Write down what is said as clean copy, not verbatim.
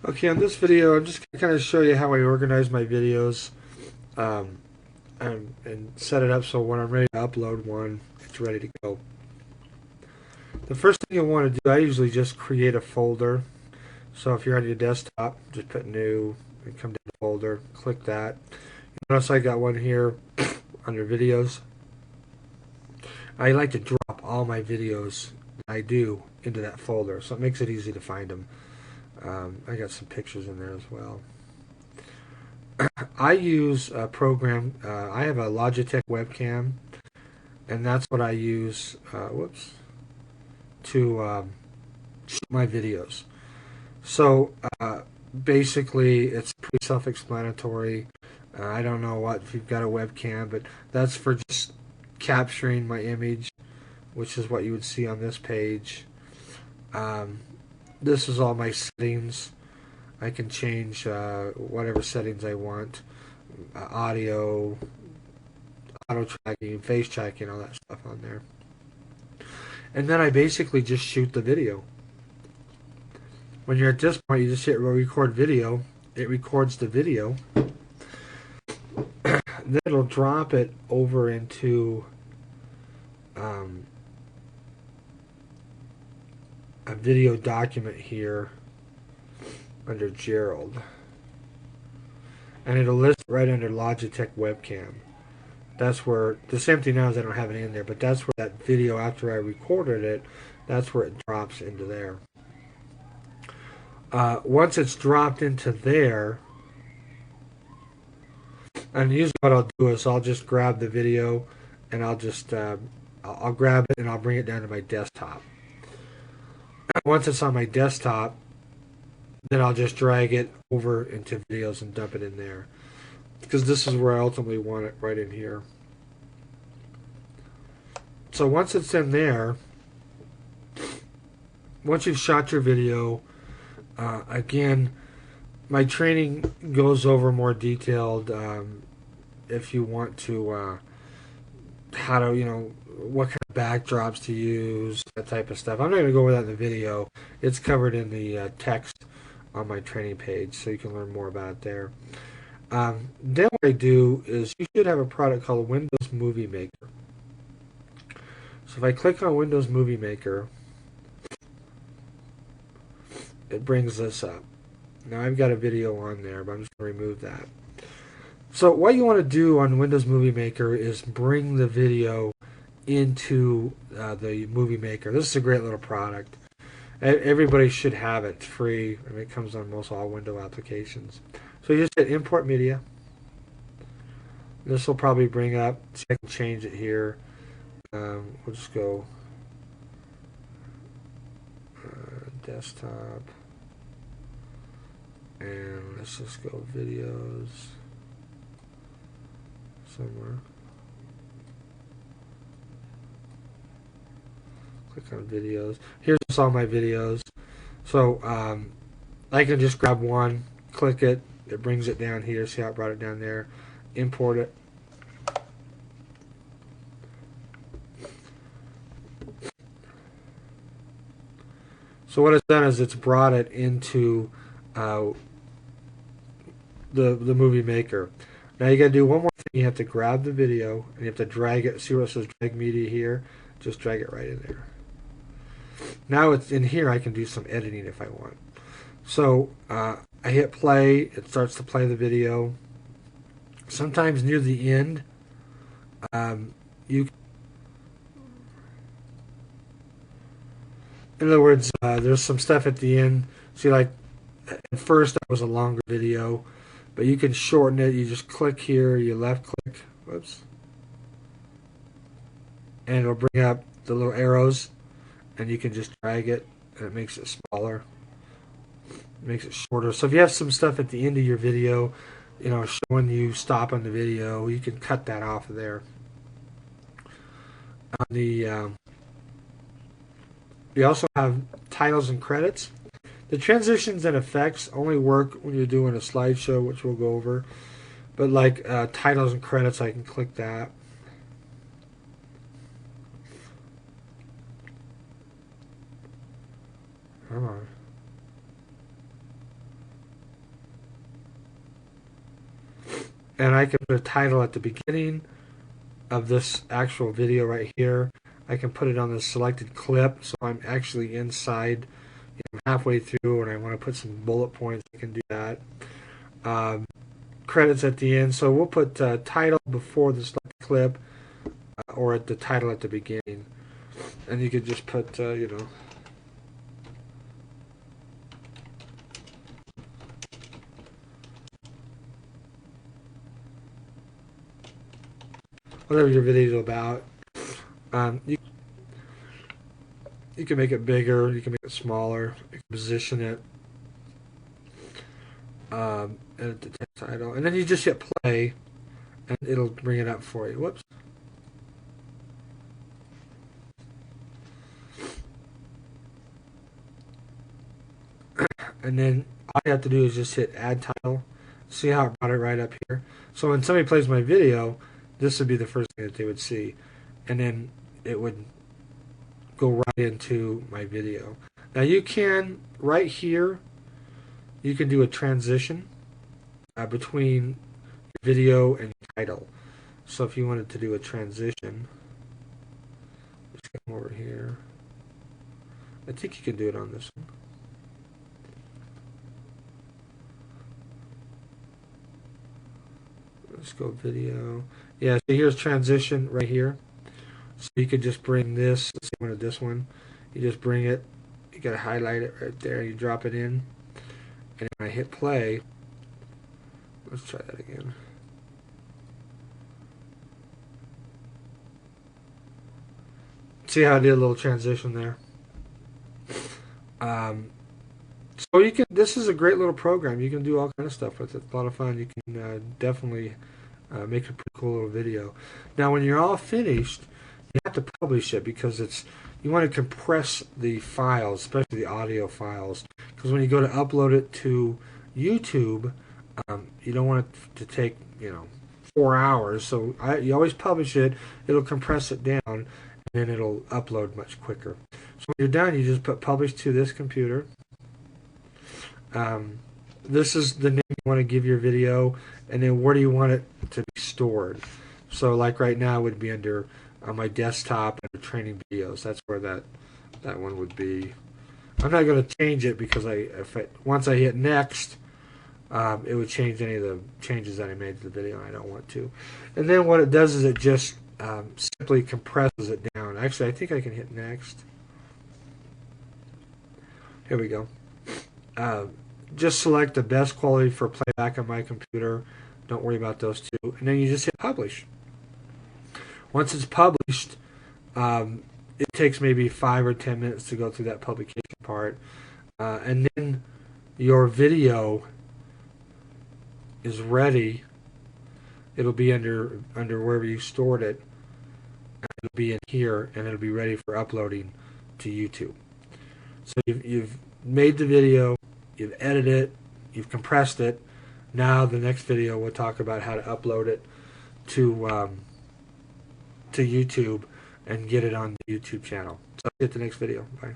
Okay, on this video, I'm just going to kind of show you how I organize my videos um, and set it up so when I'm ready to upload one, it's ready to go. The first thing you'll want to do, I usually just create a folder. So if you're on your desktop, just put new and come down to folder, click that. Notice I got one here under videos. I like to drop all my videos that I do into that folder, so it makes it easy to find them. I got some pictures in there as well. I use a program. I have a Logitech webcam, and that's what I use. To shoot my videos. So basically, it's pretty self-explanatory. I don't know what if you've got a webcam, but that's for just capturing my image, which is what you would see on this page. Um, this is all my settings. I can change whatever settings I want. Audio, auto tracking, face tracking, all that stuff on there. And then I basically just shoot the video. When you're at this point, you just hit record video. It records the video. Then it'll drop it over into um, a video document here under Gerald. And it'll list it right under Logitech webcam. That's where, the same thing now is I don't have it in there, but that's where that video, after I recorded it, that's where it drops into there. Once it's dropped into there, and usually what I'll do is I'll just grab the video and I'll grab it and I'll bring it down to my desktop. Once it's on my desktop, then I'll just drag it over into videos and dump it in there, because this is where I ultimately want it, right in here. So once it's in there, once you've shot your video, again, my training goes over more detailed if you want to how to, what kind of backdrops to use, that type of stuff. I'm not going to go over that in the video. It's covered in the text on my training page, so you can learn more about it there. Then what I do is you should have a product called Windows Movie Maker. So if I click on Windows Movie Maker, it brings this up. Now I've got a video on there, but I'm just going to remove that. So what you want to do on Windows Movie Maker is bring the video into the Movie Maker. This is a great little product. Everybody should have it. It's free, and it comes on most all Windows applications. So you just hit Import Media. This will probably bring up, see, I can change it here. We'll just go desktop, and let's just go videos somewhere. Click on videos. Here's all my videos. So I can just grab one, click it, it brings it down here. See how it brought it down there? Import it. So what it's done is it's brought it into the Movie Maker. Now you got to do one more thing. You have to grab the video and you have to drag it. See where it says drag media here? Just drag it right in there. Now it's in here. I can do some editing if I want. So I hit play. It starts to play the video. Sometimes near the end, you. In other words, there's some stuff at the end. See, like at first that was a longer video, but you can shorten it. You just click here. You left click. Whoops. And it'll bring up the little arrows, and you can just drag it, and it makes it smaller. It makes it shorter. So if you have some stuff at the end of your video, showing you stop on the video, you can cut that off of there. On the we also have titles and credits. The transitions and effects only work when you're doing a slideshow, which we'll go over. But like titles and credits, I can click that. Come on. and I can put a title at the beginning of this actual video right here. I can put it on the selected clip, so I'm actually inside, halfway through, and I want to put some bullet points. I can do that. Credits at the end, so we'll put title before the selected clip, or at the title at the beginning, and you could just put whatever your video is about. You can make it bigger, you can make it smaller, you can position it, edit the text title, and then you just hit play, and it'll bring it up for you. Whoops. And then all you have to do is just hit add title. See how it brought it right up here? So when somebody plays my video, this would be the first thing that they would see, and then it would go right into my video. Now you can, right here, you can do a transition between video and title. So if you wanted to do a transition, just come over here. I think you can do it on this one. Let's go video. Yeah, so here's transition right here. So you could just bring this, let's say I wanted this one. You just bring it, you gotta highlight it right there, you drop it in, and when I hit play, let's try that again. See how I did a little transition there? So you can. This is a great little program. You can do all kind of stuff with it. It's a lot of fun. You can definitely make a pretty cool little video. Now, when you're all finished, you have to publish it because you want to compress the files, especially the audio files, because when you go to upload it to YouTube, you don't want it to take 4 hours. So you always publish it. It'll compress it down, and then it'll upload much quicker. So when you're done, you just put publish to this computer. This is the name you want to give your video, and then where do you want it to be stored. So like right now it would be under my desktop under training videos. That's where that one would be. I'm not going to change it because once I hit next, it would change any of the changes that I made to the video, and I don't want to. And then what it does is it just simply compresses it down. Actually, I think I can hit next. Here we go. Just select the best quality for playback on my computer. Don't worry about those two. And then you just hit publish. Once it's published, it takes maybe 5 or 10 minutes to go through that publication part. And then your video is ready. It'll be under wherever you stored it. It'll be in here, and it'll be ready for uploading to YouTube. So you've made the video, you've edited it, you've compressed it. Now the next video we'll talk about how to upload it to YouTube and get it on the YouTube channel. So see you at the next video. Bye.